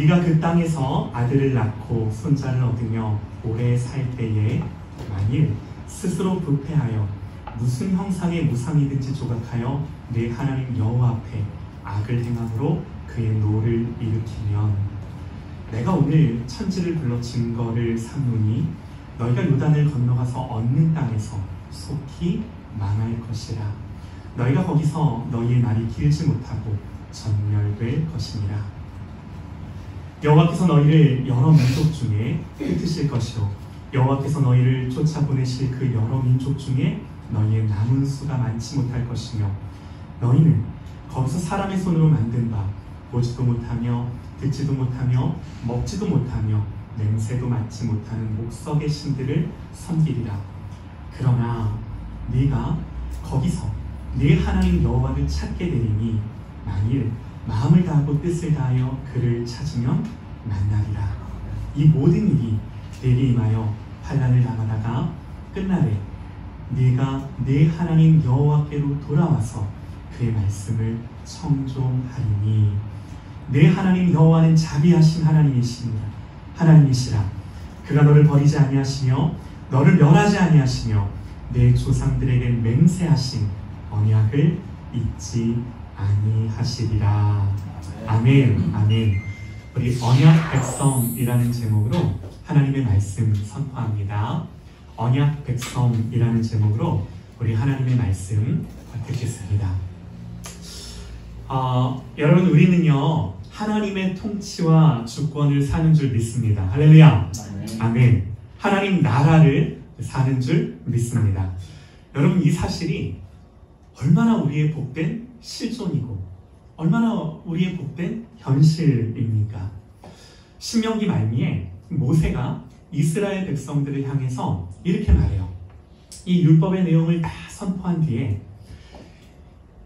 네가 그 땅에서 아들을 낳고 손자를 얻으며 오래 살 때에 만일 스스로 부패하여 무슨 형상의 무상이든지 조각하여 내 하나님 여호와 앞에 악을 행함으로 그의 노를 일으키면 내가 오늘 천지를 불러 증거를 삼노니 너희가 요단을 건너가서 얻는 땅에서 속히 망할 것이라. 너희가 거기서 너희의 날이 길지 못하고 전멸될 것이니라. 여호와께서 너희를 여러 민족 중에 흩으실 것이요 여호와께서 너희를 쫓아보내실 그 여러 민족 중에 너희의 남은 수가 많지 못할 것이며 너희는 거기서 사람의 손으로 만든 바 보지도 못하며 듣지도 못하며 먹지도 못하며 냄새도 맡지 못하는 목석의 신들을 섬기리라. 그러나 네가 거기서 네 하나님 여호와를 찾게 되리니 만일 마음을 다하고 뜻을 다하여 그를 찾으면 만나리라. 이 모든 일이 내게 임하여 환난을 당하다가 끝날에 네가 네 하나님 여호와께로 돌아와서 그의 말씀을 청종하리니 내 하나님 여호와는 자비하신 하나님이시라. 그가 너를 버리지 아니하시며 너를 멸하지 아니하시며 내 조상들에게 맹세하신 언약을 잊지 아니하시리라. 아멘. 아멘. 우리 언약 백성이라는 제목으로 하나님의 말씀 선포합니다. 언약 백성이라는 제목으로 우리 하나님의 말씀 듣겠습니다. 여러분, 우리는요 하나님의 통치와 주권을 사는 줄 믿습니다. 할렐루야. 아멘. 하나님 나라를 사는 줄 믿습니다. 여러분, 이 사실이 얼마나 우리의 복된 실존이고 얼마나 우리의 복된 현실입니까? 신명기 말미에 모세가 이스라엘 백성들을 향해서 이렇게 말해요. 이 율법의 내용을 다 선포한 뒤에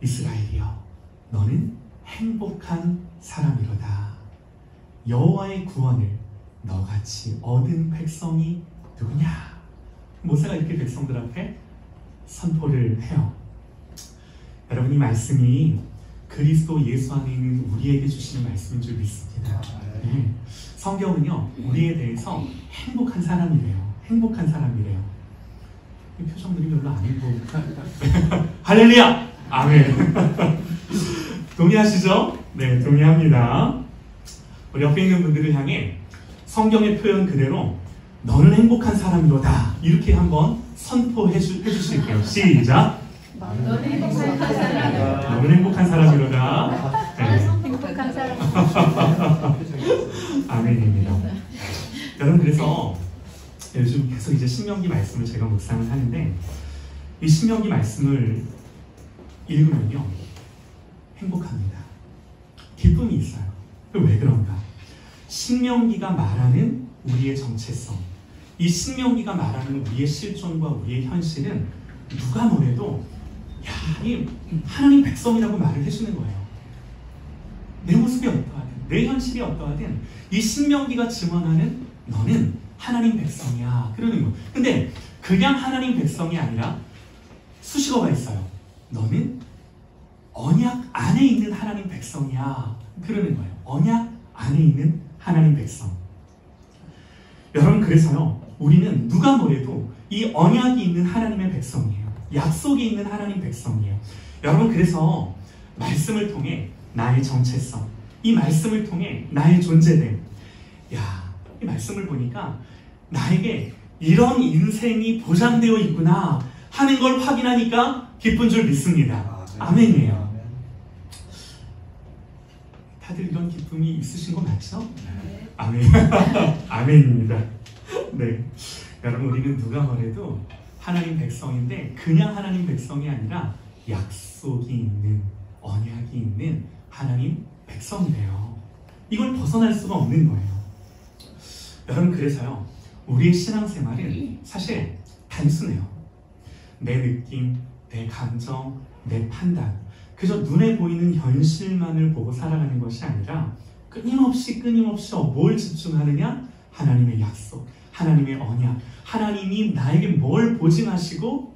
이스라엘이여 너는 행복한 사람이로다. 여호와의 구원을 너같이 얻은 백성이 누구냐? 모세가 이렇게 백성들 앞에 선포를 해요. 여러분, 이 말씀이 그리스도 예수 안에 있는 우리에게 주시는 말씀인 줄 믿습니다. 네. 성경은요 우리에 대해서 행복한 사람이래요. 행복한 사람이래요. 이 표정들이 별로 안 행복해. 할렐루야! 아멘. 동의하시죠? 네, 동의합니다. 우리 옆에 있는 분들을 향해 성경의 표현 그대로 너는 행복한 사람이로다 이렇게 한번 선포해 주실게요. 시작! 너는 행복한 사람이로다. 너는 행복한 사람이로다. 네. 행복한 사람. 아멘입니다. 여러분, 그래서 요즘 계속 이제 신명기 말씀을 제가 묵상을 하는데 이 신명기 말씀을 읽으면요 행복합니다. 기쁨이 있어요. 왜 그런가? 신명기가 말하는 우리의 정체성, 이 신명기가 말하는 우리의 실존과 우리의 현실은 누가 뭐래도 야, 이 하나님 백성이라고 말을 해주는 거예요. 내 모습이 어떠하든 내 현실이 어떠하든 이 신명기가 증언하는 너는 하나님 백성이야 그러는 거. 근데 그냥 하나님 백성이 아니라 수식어가 있어요. 너는 언약 안에 있는 하나님 백성이야 그러는 거예요. 언약 안에 있는 하나님 백성. 여러분, 그래서요 우리는 누가 뭐래도 이 언약이 있는 하나님의 백성이에요. 약속이 있는 하나님 백성이에요. 여러분, 그래서 말씀을 통해 나의 정체성, 이 말씀을 통해 나의 존재됨, 이 말씀을 보니까 나에게 이런 인생이 보장되어 있구나 하는 걸 확인하니까 기쁜 줄 믿습니다. 아멘이에요. 다들 이런 기쁨이 있으신 거 맞죠? 네. 아멘. 아멘입니다. 네. 여러분, 우리는 누가 뭐래도 하나님 백성인데 그냥 하나님 백성이 아니라 약속이 있는, 언약이 있는 하나님 백성이래요. 이걸 벗어날 수가 없는 거예요. 여러분, 그래서요 우리의 신앙생활은 사실 단순해요. 내 느낌, 내 감정, 내 판단, 그저 눈에 보이는 현실만을 보고 살아가는 것이 아니라 끊임없이 뭘 집중하느냐? 하나님의 약속, 하나님의 언약, 하나님이 나에게 뭘 보증하시고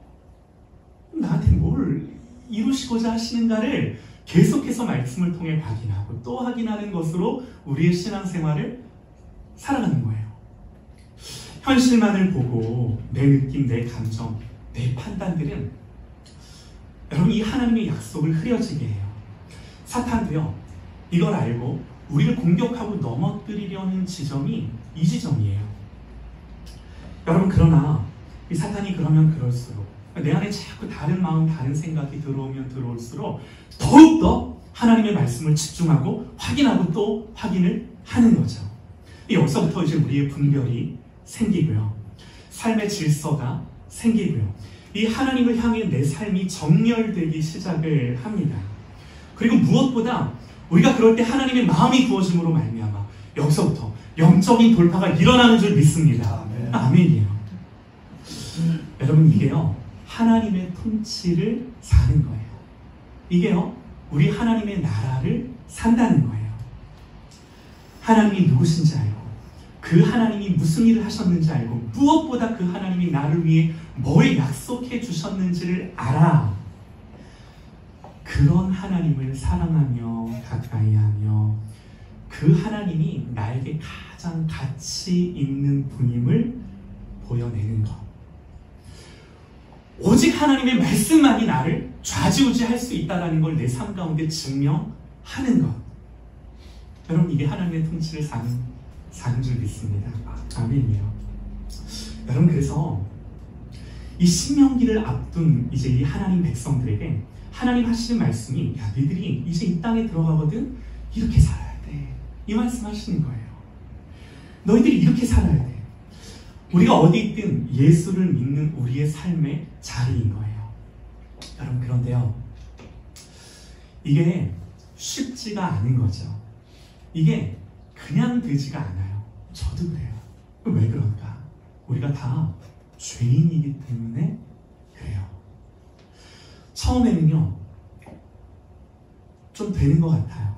나한테 뭘 이루시고자 하시는가를 계속해서 말씀을 통해 확인하고 또 확인하는 것으로 우리의 신앙생활을 살아가는 거예요. 현실만을 보고 내 느낌, 내 감정, 내 판단들은 여러분 이 하나님의 약속을 흐려지게 해요. 사탄도요, 이걸 알고 우리를 공격하고 넘어뜨리려는 지점이 이 지점이에요. 여러분, 그러나 이 사탄이 그러면 그럴수록 내 안에 자꾸 다른 마음, 다른 생각이 들어오면 들어올수록 더욱더 하나님의 말씀을 집중하고 확인하고 또 확인을 하는 거죠. 여기서부터 이제 우리의 분별이 생기고요. 삶의 질서가 생기고요. 이 하나님을 향해 내 삶이 정렬되기 시작을 합니다. 그리고 무엇보다 우리가 그럴 때 하나님의 마음이 부어짐으로 말미암아 여기서부터 영적인 돌파가 일어나는 줄 믿습니다. 아멘이에요. 여러분, 이게요, 하나님의 통치를 사는 거예요. 이게요, 우리 하나님의 나라를 산다는 거예요. 하나님이 누구신지 알고 그 하나님이 무슨 일을 하셨는지 알고 무엇보다 그 하나님이 나를 위해 뭘 약속해 주셨는지를 알아. 그런 하나님을 사랑하며 가까이하며 그 하나님이 나에게 가장 가치 있는 분임을 보여내는 것. 오직 하나님의 말씀만이 나를 좌지우지할 수 있다는 걸 내 삶 가운데 증명하는 것. 여러분, 이게 하나님의 통치를 사는 줄 믿습니다. 아멘이에요. 여러분, 그래서 이 신명기를 앞둔 이제 이 하나님 백성들에게 하나님 하시는 말씀이, 야, 너희들이 이제 이 땅에 들어가거든 이렇게 살아야 돼. 이 말씀 하시는 거예요. 너희들이 이렇게 살아야 돼. 우리가 어디 있든 예수를 믿는 우리의 삶의 자리인 거예요. 여러분, 그런데요, 이게 쉽지가 않은 거죠. 이게 그냥 되지가 않아요. 저도 그래요. 왜 그런가? 우리가 다 죄인이기 때문에 그래요. 처음에는요, 좀 되는 것 같아요.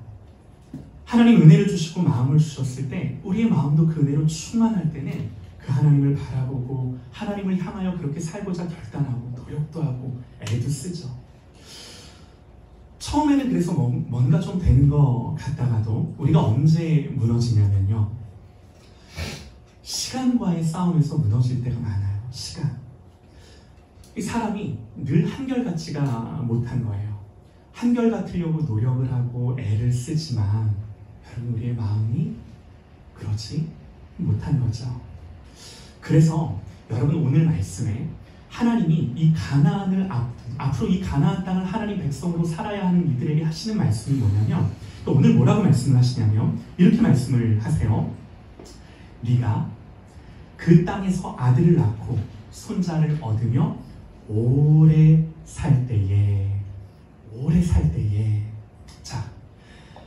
하나님 은혜를 주시고 마음을 주셨을 때 우리의 마음도 그 은혜로 충만할 때는 그 하나님을 바라보고 하나님을 향하여 그렇게 살고자 결단하고 노력도 하고 애도 쓰죠. 처음에는 그래서 뭔가 좀 되는 것 같다가도 우리가 언제 무너지냐면요, 시간과의 싸움에서 무너질 때가 많아요. 시간. 이 사람이 늘 한결같지가 못한 거예요. 한결같으려고 노력을 하고 애를 쓰지만 여러분, 우리의 마음이 그러지 못한 거죠. 그래서 여러분, 오늘 말씀에 하나님이 이 가나안을 앞으로 이 가나안 땅을 하나님 백성으로 살아야 하는 이들에게 하시는 말씀이 뭐냐면, 또 오늘 뭐라고 말씀을 하시냐면 이렇게 말씀을 하세요. 네가 그 땅에서 아들을 낳고 손자를 얻으며 오래 살 때에 자,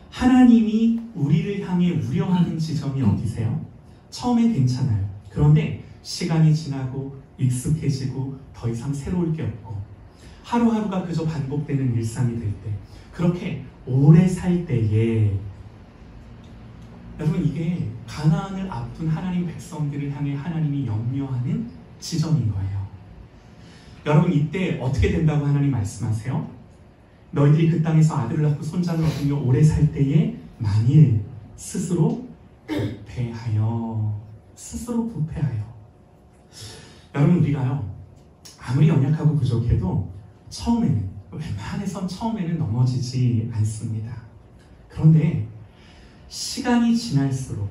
하나님이 우리를 향해 우려하는 지점이 어디세요? 처음엔 괜찮아요. 그런데 시간이 지나고 익숙해지고 더 이상 새로울 게 없고 하루하루가 그저 반복되는 일상이 될 때, 그렇게 오래 살 때에 여러분, 이게 가나안을 앞둔 하나님 백성들을 향해 하나님이 염려하는 지점인 거예요. 여러분, 이때 어떻게 된다고 하나님 말씀하세요? 너희들이 그 땅에서 아들을 낳고 손자를 얻으며 오래 살 때에 만일 스스로 부패하여. 여러분, 우리가요, 아무리 연약하고 부족해도 웬만해선 처음에는 넘어지지 않습니다. 그런데 시간이 지날수록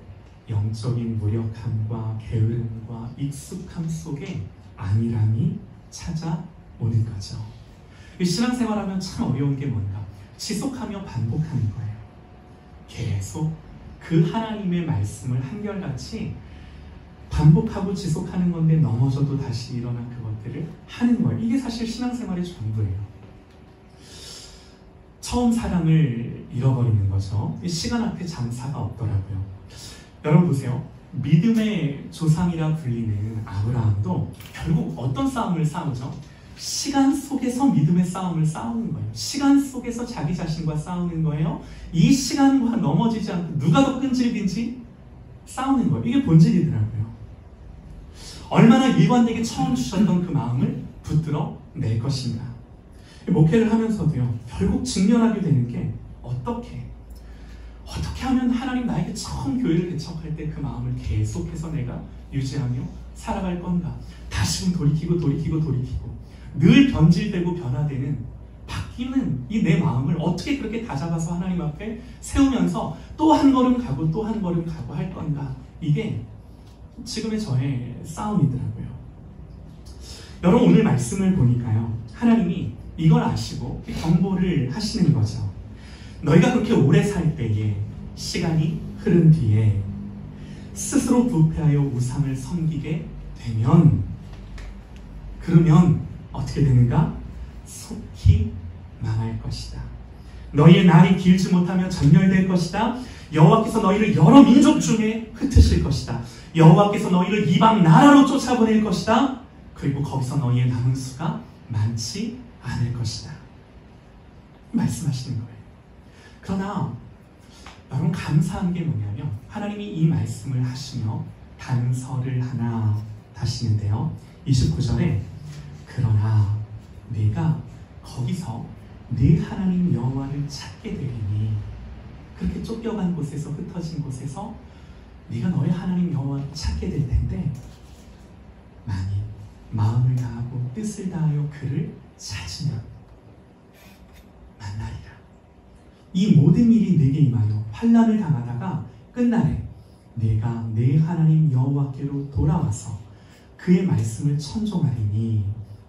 영적인 무력함과 게으름과 익숙함 속에 안일함이 찾아오는 거죠. 신앙생활하면 참 어려운 게 뭔가? 지속하며 반복하는 거예요. 계속 그 하나님의 말씀을 한결같이 반복하고 지속하는 건데 넘어져도 다시 일어난 그것들을 하는 거예요. 이게 사실 신앙생활의 전부예요. 처음 사랑을 잃어버리는 거죠. 시간 앞에 장사가 없더라고요. 여러분 보세요. 믿음의 조상이라 불리는 아브라함도 결국 어떤 싸움을 싸우죠? 시간 속에서 믿음의 싸움을 싸우는 거예요. 시간 속에서 자기 자신과 싸우는 거예요. 이 시간과 넘어지지 않고 누가 더 끈질긴지 싸우는 거예요. 이게 본질이더라고요. 얼마나 일관되게 처음 주셨던 그 마음을 붙들어 낼 것인가. 목회를 하면서도요, 결국 직면하게 되는 게 어떻게 하면 하나님 나에게 처음 교회를 개척할 때 그 마음을 계속해서 내가 유지하며 살아갈 건가? 다시금 돌이키고 늘 변질되고 변화되는 바뀌는 이 내 마음을 어떻게 그렇게 다잡아서 하나님 앞에 세우면서 또 한 걸음 가고 또 한 걸음 가고 할 건가? 이게 지금의 저의 싸움이더라고요. 여러분, 오늘 말씀을 보니까요, 하나님이 이걸 아시고 경고를 하시는 거죠. 너희가 그렇게 오래 살 때에 시간이 흐른 뒤에 스스로 부패하여 우상을 섬기게 되면, 그러면 어떻게 되는가? 속히 망할 것이다. 너희의 날이 길지 못하며 전멸될 것이다. 여호와께서 너희를 여러 민족 중에 흩으실 것이다. 여호와께서 너희를 이방 나라로 쫓아보낼 것이다. 그리고 거기서 너희의 남은 수가 많지 않을 것이다. 말씀하시는 거예요. 그러나 여러분, 감사한 게 뭐냐면 하나님이 이 말씀을 하시며 단서를 하나 다시는데요, 29절에 그러나 네가 거기서 네 하나님 여호와를 찾게 되리니, 그렇게 쫓겨간 곳에서, 흩어진 곳에서 네가 너의 하나님 여호와를 찾게 될 텐데, 만일 마음을 다하고 뜻을 다하여 그를 찾으면 만나리라. 이 모든 일이 내게 임하여 환난을 당하다가 끝날에 내가 내 하나님 여호와께로 돌아와서 그의 말씀을 청종하리니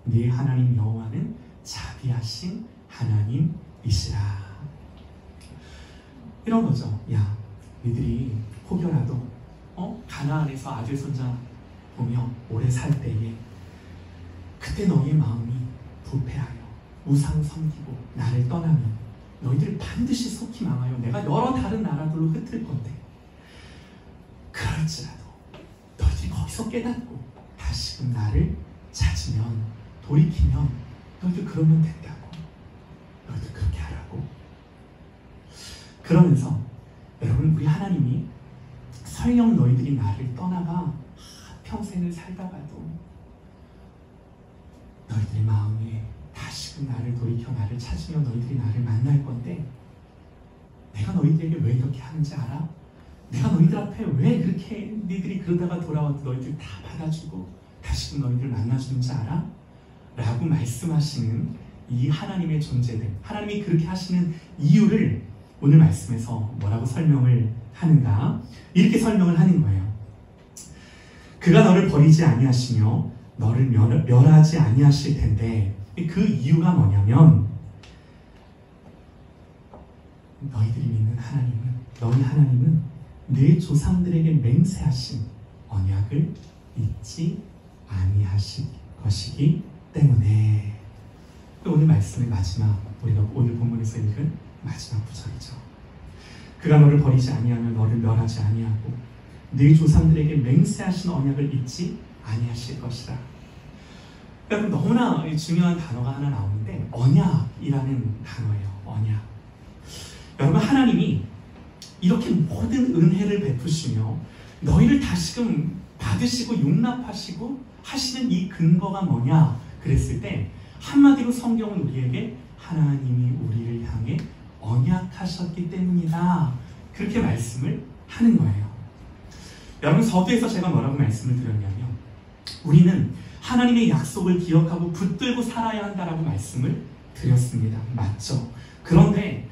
네 하나님 여호와는 자비하신 하나님이시라. 이런 거죠. 야, 니들이 혹여라도 가나안에서 아들 손자 보며 오래 살 때에 그때 너희의 마음이 부패하여 우상 섬기고 나를 떠나면 너희들 반드시 속히 망하여 내가 여러 다른 나라들로 흩을 건데, 그럴지라도 너희들이 거기서 깨닫고 다시금 나를 찾으면, 돌이키면 너희들 그러면 된다고. 너희들 그렇게 하라고. 그러면서 여러분, 우리 하나님이 설령 너희들이 나를 떠나가 평생을 살다가도 너희들의 마음에 다시금 나를 돌이켜 나를 찾으며 너희들이 나를 만날 건데, 내가 너희들에게 왜 이렇게 하는지 알아? 내가 너희들 앞에 왜 그렇게 너희들이 그러다가 돌아와도 너희들 다 받아주고 다시금 너희들 만나주는지 알아? 라고 말씀하시는 이 하나님의 존재들, 하나님이 그렇게 하시는 이유를 오늘 말씀에서 뭐라고 설명을 하는가? 이렇게 설명을 하는 거예요. 그가 너를 버리지 아니하시며 너를 멸하지 아니하실 텐데, 그 이유가 뭐냐면 너희들이 믿는 하나님은, 너희 하나님은 내 조상들에게 맹세하신 언약을 잊지 아니하실 것이기 때문에. 오늘 말씀의 마지막, 우리가 오늘 본문에서 읽은 마지막 구절이죠. 그가 너를 버리지 아니하며 너를 멸하지 아니하고 네 조상들에게 맹세하신 언약을 잊지 아니하실 것이라. 여러분, 너무나 중요한 단어가 하나 나오는데 언약이라는 단어예요. 언약. 여러분, 하나님이 이렇게 모든 은혜를 베푸시며 너희를 다시금 받으시고 용납하시고 하시는 이 근거가 뭐냐 그랬을 때, 한마디로 성경은 우리에게 하나님이 우리를 향해 언약하셨기 때문이다, 그렇게 말씀을 하는 거예요. 여러분, 서두에서 제가 뭐라고 말씀을 드렸냐면, 우리는 하나님의 약속을 기억하고 붙들고 살아야 한다라고 말씀을 드렸습니다. 맞죠? 그런데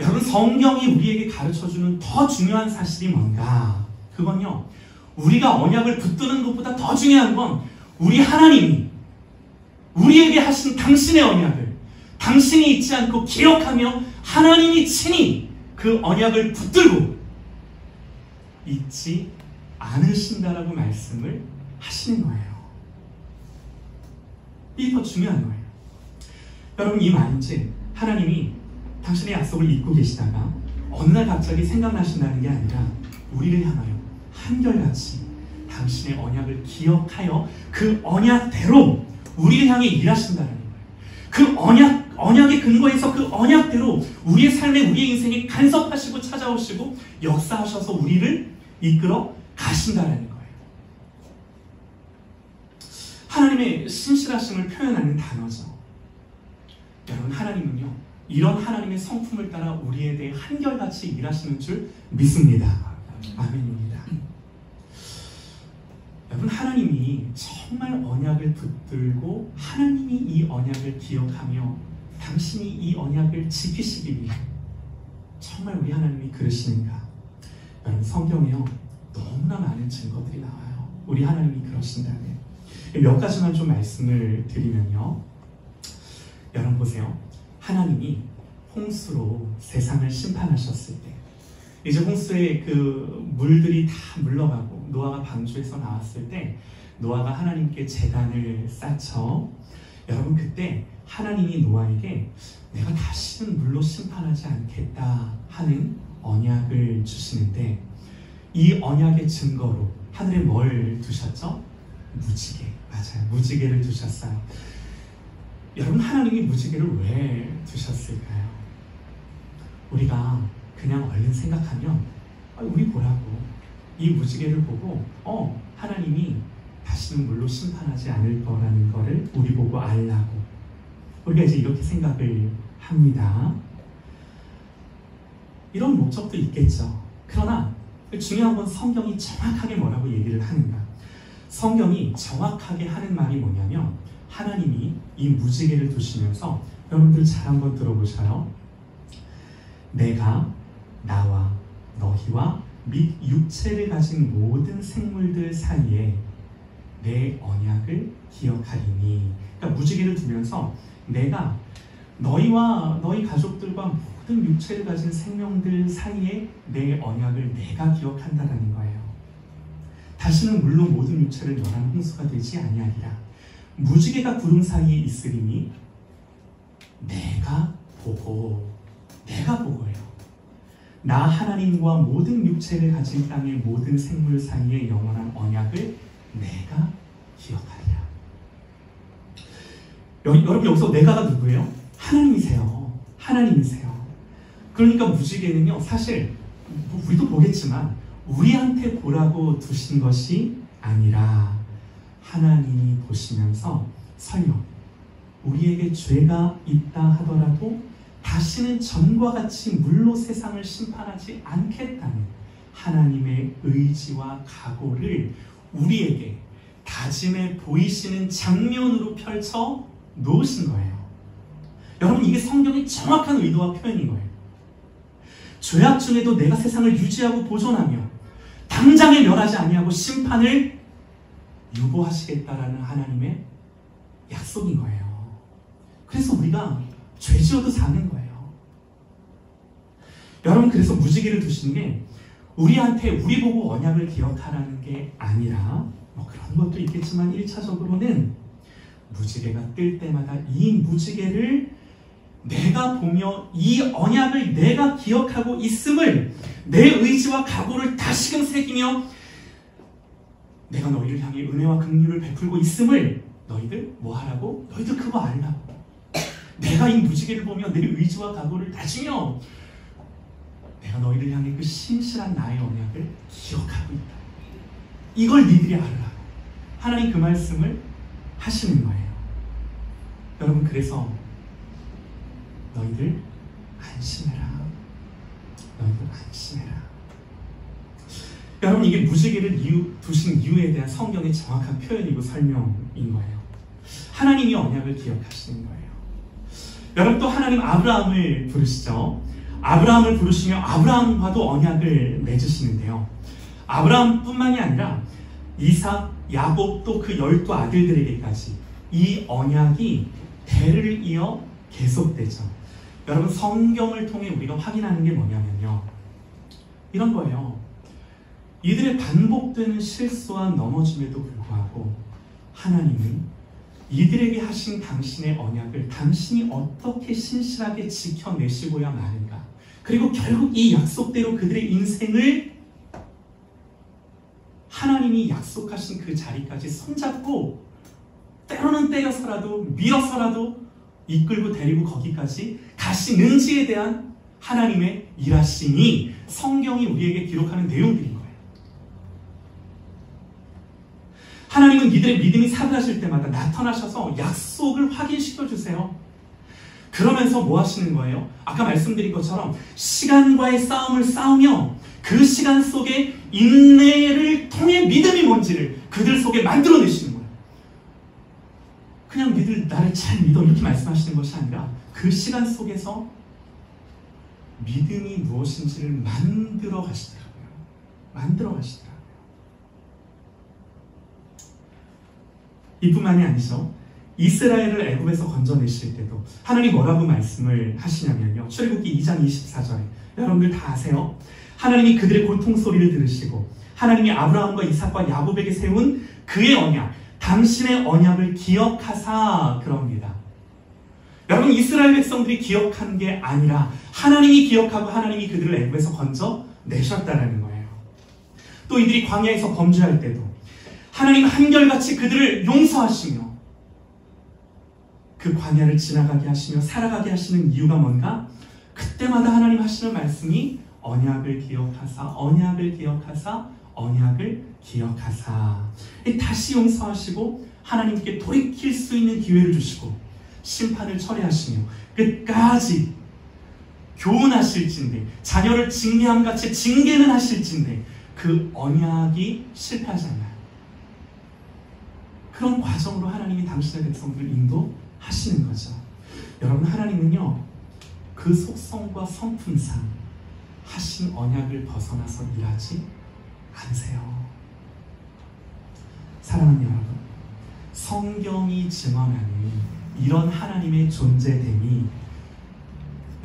여러분, 성경이 우리에게 가르쳐주는 더 중요한 사실이 뭔가? 그건요, 우리가 언약을 붙드는 것보다 더 중요한 건 우리 하나님이 우리에게 하신 당신의 언약을 당신이 잊지 않고 기억하며 하나님이 친히 그 언약을 붙들고 잊지 않으신다라고 말씀을 하시는 거예요. 이게 더 중요한 거예요. 여러분, 이 말인지 하나님이 당신의 약속을 잊고 계시다가 어느 날 갑자기 생각나신다는 게 아니라 우리를 향하여 한결같이 당신의 언약을 기억하여 그 언약대로 우리를 향해 일하신다는 거예요. 그 언약의 근거에서 그 언약대로 우리의 삶에, 우리의 인생에 간섭하시고 찾아오시고 역사하셔서 우리를 이끌어 가신다는 거예요. 하나님의 신실하심을 표현하는 단어죠. 여러분, 하나님은요, 이런 하나님의 성품을 따라 우리에 대해 한결같이 일하시는 줄 믿습니다. 아멘입니다. 여러분, 하나님이 정말 언약을 붙들고 하나님이 이 언약을 기억하며 당신이 이 언약을 지키시기 위해 정말 우리 하나님이 그러시는가? 여러분, 성경에요, 너무나 많은 증거들이 나와요. 우리 하나님이 그러신다네. 몇 가지만 좀 말씀을 드리면요, 여러분 보세요. 하나님이 홍수로 세상을 심판하셨을 때, 이제 홍수에 그 물들이 다 물러가고 노아가 방주에서 나왔을 때, 노아가 하나님께 제단을 쌓죠. 여러분, 그때 하나님이 노아에게 내가 다시는 물로 심판하지 않겠다 하는 언약을 주시는데, 이 언약의 증거로 하늘에 뭘 두셨죠? 무지개. 맞아요. 무지개를 두셨어요. 여러분, 하나님이 무지개를 왜 두셨을까요? 우리가 그냥 얼른 생각하면 우리 보라고, 이 무지개를 보고 하나님이 다시는 물로 심판하지 않을 거라는 거를 우리 보고 알라고, 우리가 이제 이렇게 생각을 합니다. 이런 목적도 있겠죠. 그러나 중요한 건 성경이 정확하게 뭐라고 얘기를 하는가. 성경이 정확하게 하는 말이 뭐냐면, 하나님이 이 무지개를 두시면서, 여러분들 잘 한번 들어보셔요. 내가 나와 너희와 및 육체를 가진 모든 생물들 사이에 내 언약을 기억하리니. 그러니까 무지개를 두면서 내가 너희와 너희 가족들과 모든 육체를 가진 생명들 사이에 내 언약을 내가 기억한다라는 거예요. 다시는 물로 모든 육체를 멸한 홍수가 되지 아니하리라. 무지개가 구름 사이에 있으리니 내가 보고요. 나 하나님과 모든 육체를 가진 땅의 모든 생물 사이의 영원한 언약을 내가 기억하리라. 여러분, 여기서 내가가 누구예요? 하나님이세요. 하나님이세요. 그러니까 무지개는요, 사실 우리도 보겠지만 우리한테 보라고 두신 것이 아니라 하나님이 보시면서 설령 우리에게 죄가 있다 하더라도 다시는 전과 같이 물로 세상을 심판하지 않겠다는 하나님의 의지와 각오를 우리에게 다짐해 보이시는 장면으로 펼쳐 놓으신 거예요. 여러분, 이게 성경의 정확한 의도와 표현인 거예요. 죄악 중에도 내가 세상을 유지하고 보존하며 당장에 멸하지 아니하고 심판을 유보하시겠다라는 하나님의 약속인 거예요. 그래서 우리가 죄지어도 사는 거예요. 여러분, 그래서 무지개를 두신 게 우리한테 우리 보고 언약을 기억하라는 게 아니라, 그런 것도 있겠지만 1차적으로는 무지개가 뜰 때마다 이 무지개를 내가 보며 이 언약을 내가 기억하고 있음을, 내 의지와 각오를 다시금 새기며 내가 너희를 향해 은혜와 긍휼을 베풀고 있음을 너희들 뭐 하라고? 너희들 그거 알라고. 내가 이 무지개를 보며 내 의지와 각오를 다지며 내가 너희를 향해 그 신실한 나의 언약을 기억하고 있다. 이걸 니들이 알으라고 하나님 그 말씀을 하시는 거예요. 여러분, 그래서 너희들 안심해라. 너희들 안심해라. 여러분, 이게 무지개를 두신 이유에 대한 성경의 정확한 표현이고 설명인 거예요. 하나님이 언약을 기억하시는 거예요. 여러분, 또 하나님 아브라함을 부르시죠. 아브라함을 부르시며 아브라함과도 언약을 맺으시는데요. 아브라함뿐만이 아니라 이삭, 야곱, 또 그 12 아들들에게까지 이 언약이 대를 이어 계속되죠. 여러분, 성경을 통해 우리가 확인하는 게 뭐냐면요, 이런 거예요. 이들의 반복되는 실수와 넘어짐에도 불구하고 하나님은 이들에게 하신 당신의 언약을 당신이 어떻게 신실하게 지켜내시고야 마는가, 그리고 결국 이 약속대로 그들의 인생을 하나님이 약속하신 그 자리까지 손잡고 때로는 때려서라도 밀어서라도 이끌고 데리고 거기까지 가시는지에 대한 하나님의 일하심이 성경이 우리에게 기록하는 내용들인 거예요. 하나님은 이들의 믿음이 사그라질 때마다 나타나셔서 약속을 확인시켜 주세요. 그러면서 뭐 하시는 거예요? 아까 말씀드린 것처럼 시간과의 싸움을 싸우며 그 시간 속에 인내를 통해 믿음이 뭔지를 그들 속에 만들어내시는 거예요. 그냥 나를 잘 믿어 이렇게 말씀하시는 것이 아니라 그 시간 속에서 믿음이 무엇인지를 만들어 가시더라고요. 이뿐만이 아니죠. 이스라엘을 애굽에서 건져내실 때도 하나님 뭐라고 말씀을 하시냐면요. 출애굽기 2장 24절에 여러분들 다 아세요. 하나님이 그들의 고통 소리를 들으시고 하나님이 아브라함과 이삭과 야곱에게 세운 그의 언약, 당신의 언약을 기억하사 그럽니다. 여러분 이스라엘 백성들이 기억한 게 아니라 하나님이 기억하고 하나님이 그들을 애굽에서 건져내셨다는 거예요. 또 이들이 광야에서 범죄할 때도 하나님 한결같이 그들을 용서하시며 그 광야를 지나가게 하시며 살아가게 하시는 이유가 뭔가? 그때마다 하나님 하시는 말씀이 언약을 기억하사 다시 용서하시고 하나님께 돌이킬 수 있는 기회를 주시고 심판을 철회하시며 끝까지 교훈하실진데 자녀를 징계함같이 징계는 하실진데 그 언약이 실패하지 않나요? 그런 과정으로 하나님이 당신의 백성들을 인도하시는 거죠. 여러분 하나님은요 그 속성과 성품상 하신 언약을 벗어나서 일하지 않으세요. 사랑하는 여러분, 성경이 증언하는 이런 하나님의 존재됨이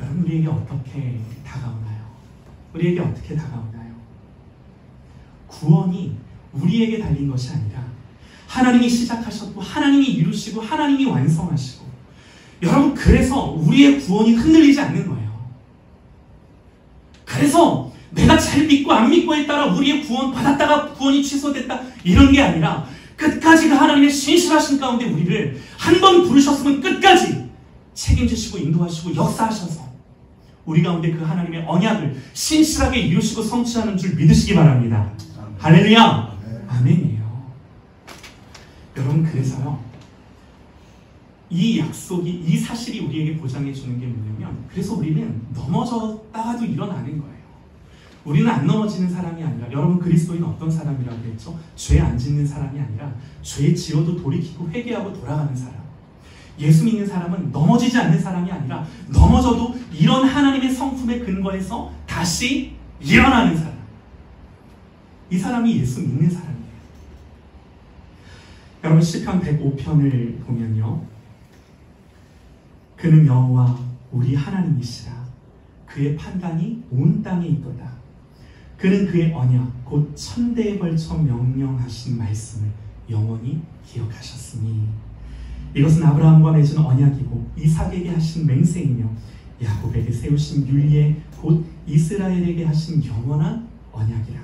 여러분 우리에게 어떻게 다가오나요? 구원이 우리에게 달린 것이 아니라 하나님이 시작하셨고 하나님이 이루시고 하나님이 완성하시고 여러분 그래서 우리의 구원이 흔들리지 않는 거예요. 그래서 내가 잘 믿고 안 믿고에 따라 우리의 구원 받았다가 구원이 취소됐다 이런 게 아니라 끝까지 그 하나님의 신실하신 가운데 우리를 한 번 부르셨으면 끝까지 책임지시고 인도하시고 역사하셔서 우리 가운데 그 하나님의 언약을 신실하게 이루시고 성취하는 줄 믿으시기 바랍니다. 할렐루야! 아멘이에요. 여러분 그래서요 이 약속이 이 사실이 우리에게 보장해 주는 게 뭐냐면 그래서 우리는 넘어졌다가도 일어나는 거예요. 우리는 안 넘어지는 사람이 아니라 여러분 그리스도인은 어떤 사람이라고 했죠? 죄 안 짓는 사람이 아니라 죄 지어도 돌이키고 회개하고 돌아가는 사람. 예수 믿는 사람은 넘어지지 않는 사람이 아니라 넘어져도 이런 하나님의 성품에 근거해서 다시 일어나는 사람. 이 사람이 예수 믿는 사람이에요. 여러분 시편 105편을 보면요 그는 여호와 우리 하나님이시라 그의 판단이 온 땅에 있도다. 그는 그의 언약 곧 천대에 걸쳐 명령하신 말씀을 영원히 기억하셨으니 이것은 아브라함과 맺은 언약이고 이삭에게 하신 맹세이며 야곱에게 세우신 율례 곧 이스라엘에게 하신 영원한 언약이라.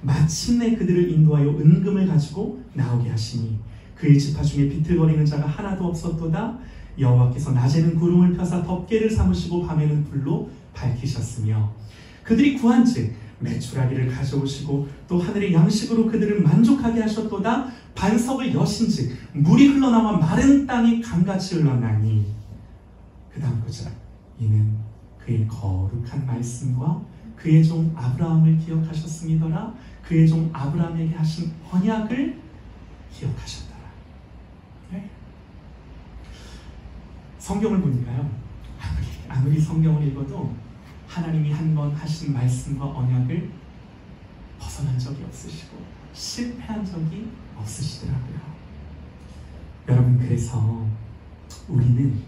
마침내 그들을 인도하여 은금을 가지고 나오게 하시니 그의 지파 중에 비틀거리는 자가 하나도 없었도다. 여호와께서 낮에는 구름을 펴사 덮개를 삼으시고 밤에는 불로 밝히셨으며 그들이 구한즉 메추라기를 가져오시고 또 하늘의 양식으로 그들을 만족하게 하셨도다. 반석을 여신즉 물이 흘러나와 마른 땅이 강같이 흘러나니 그 다음 구절 이는 그의 거룩한 말씀과 그의 종 아브라함을 기억하셨음이더라. 그의 종 아브라함에게 하신 언약을 기억하셨더라. 네? 성경을 보니까요 아무리 성경을 읽어도 하나님이 한 번 하신 말씀과 언약을 벗어난 적이 없으시고 실패한 적이 없으시더라고요. 여러분 그래서 우리는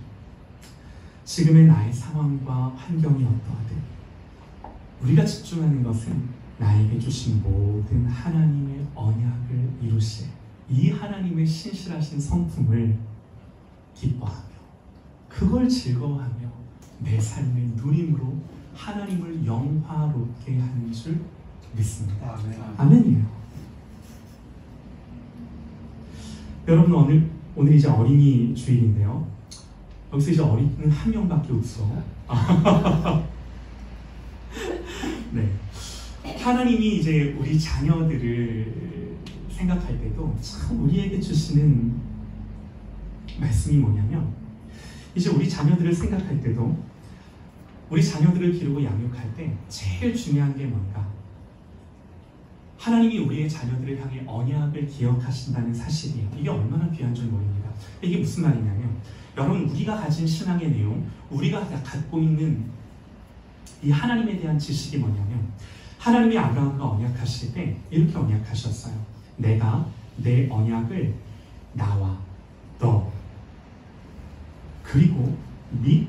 지금의 나의 상황과 환경이 어떠하든 우리가 집중하는 것은 나에게 주신 모든 하나님의 언약을 이루실 이 하나님의 신실하신 성품을 기뻐하며 그걸 즐거워하며 내 삶의 누림으로 하나님을 영화롭게 하는 줄 믿습니다. 아멘이에요. 여러분 오늘 이제 어린이 주일인데요. 여기서 이제 어린이는 한 명밖에 없어. 네. 하나님이 이제 우리 자녀들을 생각할 때도 참 우리에게 주시는 말씀이 뭐냐면 이제 우리 자녀들을 생각할 때도 우리 자녀들을 기르고 양육할 때 제일 중요한 게 뭔가? 하나님이 우리의 자녀들을 향해 언약을 기억하신다는 사실이에요. 이게 얼마나 귀한 줄 모릅니다. 이게 무슨 말이냐면 여러분 우리가 가진 신앙의 내용, 우리가 갖고 있는 이 하나님에 대한 지식이 뭐냐면 하나님이 아브라함과 언약하실 때 이렇게 언약하셨어요. 내가 내 언약을 나와 너 그리고 및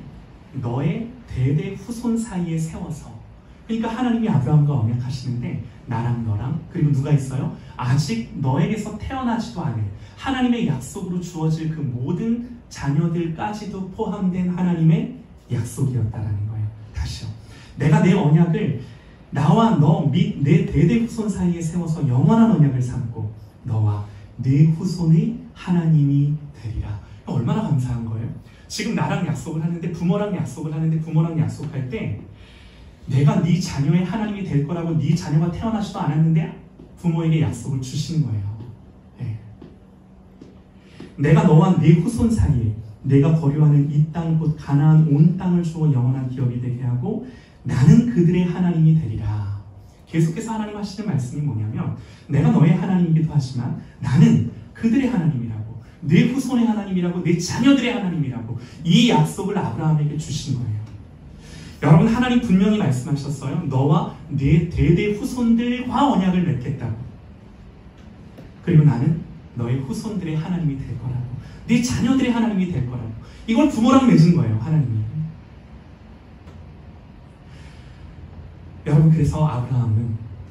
너의 대대 후손 사이에 세워서 그러니까 하나님이 아브라함과 언약하시는데 나랑 너랑 그리고 누가 있어요? 아직 너에게서 태어나지도 않을 하나님의 약속으로 주어질 그 모든 자녀들까지도 포함된 하나님의 약속이었다라는 거예요. 다시요. 내가 내 언약을 나와 너 및 내 대대 후손 사이에 세워서 영원한 언약을 삼고 너와 네 후손의 하나님이 되리라. 얼마나 감사한 거예요? 지금 나랑 약속을 하는데 부모랑 약속을 하는데 부모랑 약속할 때 내가 네 자녀의 하나님이 될 거라고 네 자녀가 태어나지도 않았는데 부모에게 약속을 주시는 거예요. 네. 내가 너와 네 후손 사이에 내가 거류하는 이 땅 곧 가나안 온 땅을 주어 영원한 기업이 되게 하고 나는 그들의 하나님이 되리라. 계속해서 하나님 하시는 말씀이 뭐냐면 내가 너의 하나님이기도 하지만 나는 그들의 하나님이라고 내 후손의 하나님이라고 내 자녀들의 하나님이라고 이 약속을 아브라함에게 주신 거예요. 여러분 하나님 분명히 말씀하셨어요. 너와 내 대대 후손들과 언약을 맺겠다고. 그리고 나는 너의 후손들의 하나님이 될 거라고. 네 자녀들의 하나님이 될 거라고. 이걸 부모랑 맺은 거예요. 하나님이. 여러분 그래서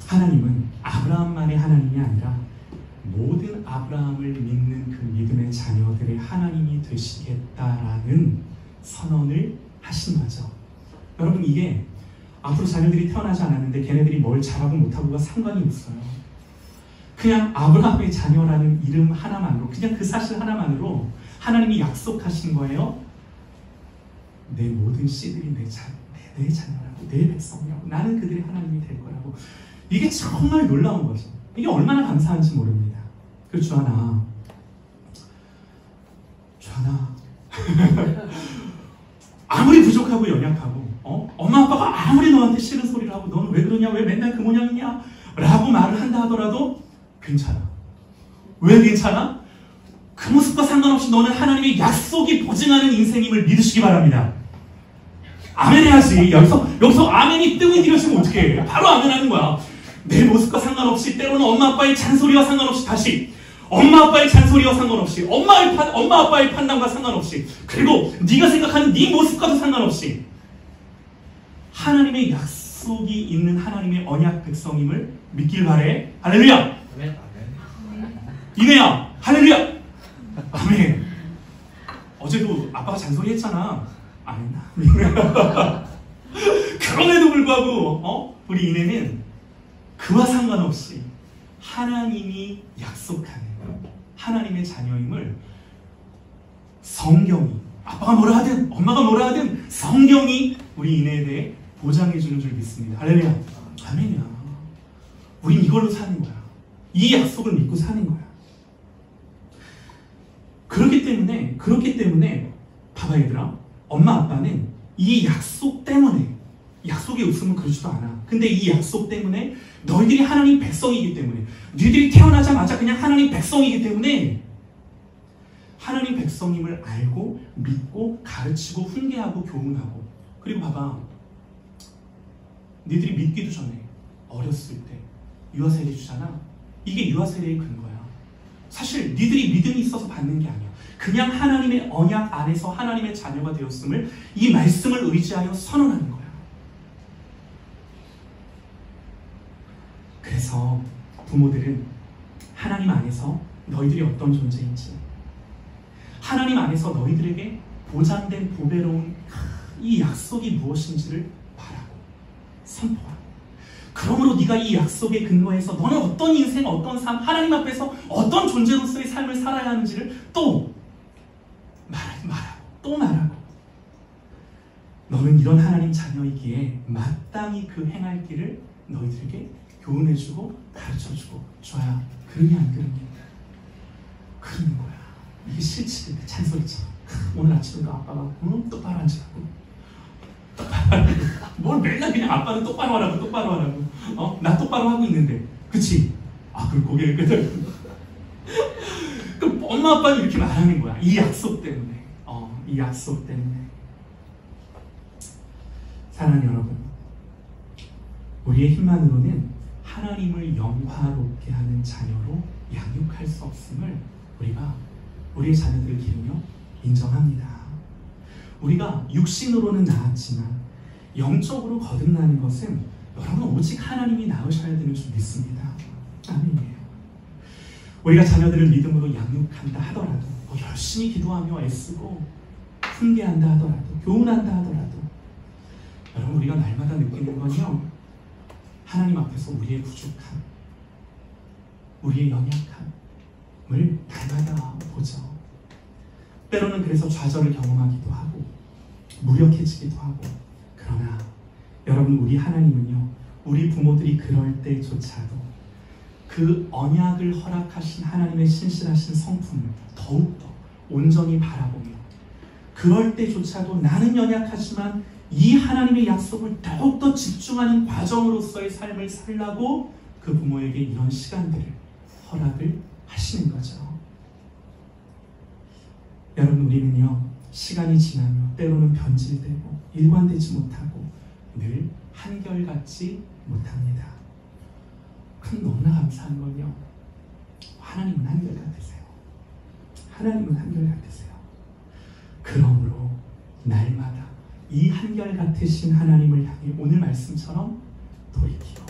하나님은 아브라함만의 하나님이 아니라 모든 아브라함을 믿는 그 믿음의 자녀들의 하나님이 되시겠다라는 선언을 하신 거죠. 여러분 이게 앞으로 자녀들이 태어나지 않았는데 걔네들이 뭘 잘하고 못하고가 상관이 없어요. 그냥 아브라함의 자녀라는 이름 하나만으로 그냥 그 사실 하나만으로 하나님이 약속하신 거예요. 내 모든 씨들이 내 자녀라고 내 백성이라고 나는 그들의 하나님이 될 거라고. 이게 정말 놀라운 거죠. 이게 얼마나 감사한지 모릅니다. 그 주하나 아무리 부족하고 연약하고 엄마 아빠가 아무리 너한테 싫은 소리를 하고 너는 왜 그러냐 왜 맨날 그 모양이냐 라고 말을 한다 하더라도 괜찮아. 왜 괜찮아? 그 모습과 상관없이 너는 하나님의 약속이 보증하는 인생임을 믿으시기 바랍니다. 아멘 해야지. 여기서 아멘이 뜸이 들여지면 어떡해. 바로 아멘 하는 거야. 내 모습과 상관없이 때로는 엄마 아빠의 잔소리와 상관없이 다시 엄마 아빠의 잔소리와 상관없이 엄마 아빠의 판단과 상관없이 그리고 네가 생각하는 네 모습과도 상관없이 하나님의 약속이 있는 하나님의 언약 백성임을 믿길 바래. 할렐루야. 이내야 할렐루야. 아멘. 어제도 아빠가 잔소리 했잖아. 안 했나? 그럼에도 불구하고 우리 이내는 그와 상관없이 하나님이 약속하는 하나님의 자녀임을 성경이 아빠가 뭐라 하든 엄마가 뭐라 하든 성경이 우리 이내에 대해 보장해 주는 줄 믿습니다. 할렐루야. 아멘이야. 우린 이걸로 사는 거야. 이 약속을 믿고 사는 거야. 그렇기 때문에 봐봐 얘들아. 엄마 아빠는 이 약속 때문에 약속이 없으면 그러지도 않아. 근데 이 약속 때문에 너희들이 하나님 백성이기 때문에 너희들이 태어나자마자 그냥 하나님 백성이기 때문에 하나님 백성임을 알고 믿고 가르치고 훈계하고 교훈하고 그리고 봐봐 너희들이 믿기도 전에 어렸을 때 유아세례 주잖아. 이게 유아세례의 근거야. 사실 너희들이 믿음이 있어서 받는 게 아니야. 그냥 하나님의 언약 안에서 하나님의 자녀가 되었음을 이 말씀을 의지하여 선언하는 거야. 그래서 부모들은 하나님 안에서 너희들이 어떤 존재인지 하나님 안에서 너희들에게 보장된 보배로운 이 약속이 무엇인지를 말하고 선포하고 그러므로 네가 이 약속에 근거해서 너는 어떤 인생, 어떤 삶, 하나님 앞에서 어떤 존재로서의 삶을 살아야 하는지를 또 말하고 너는 이런 하나님 자녀이기에 마땅히 그 행할 길을 너희들에게 교훈해주고 가르쳐주고 줘야 그러냐 안 그러냐 그러는 거야. 이게 실치인데 잔소리처럼 오늘 아침에도 아빠가 똑바로 앉으라고. 뭘 맨날 그냥 아빠는 똑바로 하라고 똑바로 하라고. 나 똑바로 하고 있는데 그치? 그럼 고개를 끄덕이고. 그럼 엄마 아빠는 이렇게 말하는 거야. 이 약속 때문에. 이 약속 때문에. 사랑하는 여러분, 우리의 힘만으로는 하나님을 영화롭게 하는 자녀로 양육할 수 없음을 우리가 우리의 자녀들을 기르며 인정합니다. 우리가 육신으로는 낳았지만 영적으로 거듭나는 것은 여러분 오직 하나님이 낳으셔야 되는 줄 믿습니다. 아멘이에요. 우리가 자녀들을 믿음으로 양육한다 하더라도 열심히 기도하며 애쓰고 훈계한다 하더라도 교훈한다 하더라도 여러분 우리가 날마다 느끼는 건요, 하나님 앞에서 우리의 부족함, 우리의 연약함을 날마다 보죠. 때로는 그래서 좌절을 경험하기도 하고 무력해지기도 하고. 그러나 여러분 우리 하나님은요, 우리 부모들이 그럴 때조차도 그 언약을 허락하신 하나님의 신실하신 성품을 더욱더 온전히 바라보며 그럴 때조차도 나는 연약하지만 이 하나님의 약속을 더욱더 집중하는 과정으로서의 삶을 살라고 그 부모에게 이런 시간들을 허락을 하시는 거죠. 여러분 우리는요, 시간이 지나며 때로는 변질되고 일관되지 못하고 늘 한결같지 못합니다. 그럼 너무나 감사한 건요, 하나님은 한결같으세요. 하나님은 한결같으세요. 그러므로 날마다 이 한결같으신 하나님을 향해 오늘 말씀처럼 돌이키고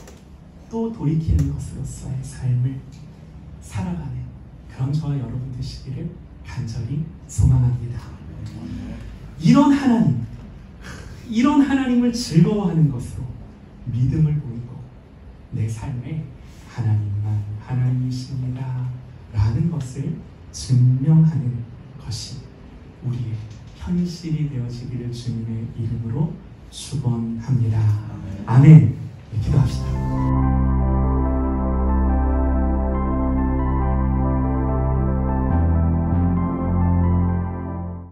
또 돌이키는 것으로서의 삶을 살아가는 그런 저와 여러분 되시기를 간절히 소망합니다. 이런 하나님을 즐거워하는 것으로 믿음을 보이고 내 삶에 하나님만 하나님이십니다 라는 것을 증명하는 것이 우리의 현실이 되어지기를 주님의 이름으로 축원합니다. 아멘. 기도합시다.